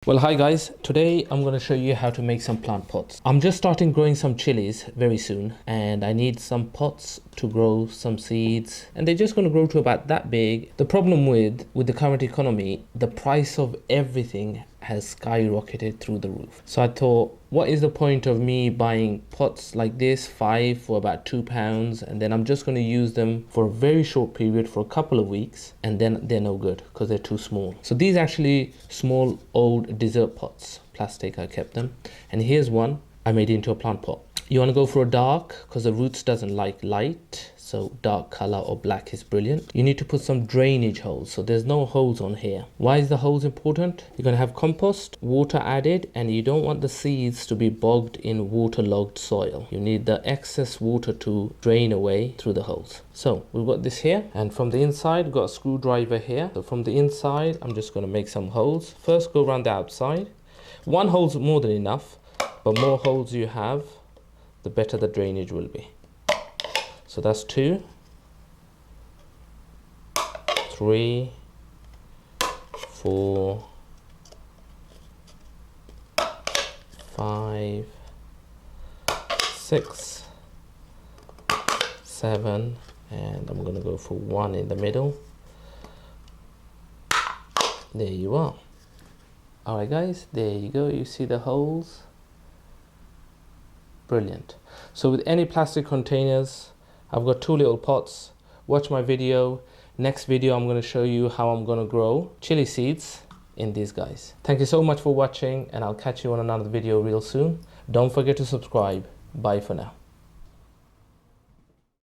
Well, hi guys, today I'm going to show you how to make some plant pots. I'm just starting growing some chilies very soon and I need some pots to grow some seeds and they're just going to grow to about that big. The problem with the current economy, the price of everything has skyrocketed through the roof. So I thought, what is the point of me buying pots like this, 5 for about £2, and then I'm just going to use them for a very short period for a couple of weeks and then they're no good because they're too small. So these are actually small old dessert pots, plastic. I kept them, and here's one I made into a plant pot. You want to go for a dark because the roots doesn't like light, so dark color or black is brilliant. You need to put some drainage holes, so there's no holes on here. Why is the holes important? You're going to have compost, water added, and you don't want the seeds to be bogged in waterlogged soil. You need the excess water to drain away through the holes. So we've got this here, and from the inside we've got a screwdriver here. So from the inside I'm just going to make some holes. First go around the outside. One hole's more than enough, but more holes you have, the better the drainage will be. So that's 2, 3, 4, 5, 6, 7, and I'm going to go for 1 in the middle. There you are. Alright guys, there you go. You see the holes? Brilliant. So with any plastic containers, I've got 2 little pots. Watch my video. Next video I'm going to show you how I'm going to grow chili seeds in these guys. Thank you so much for watching, and I'll catch you on another video real soon. Don't forget to subscribe. Bye for now.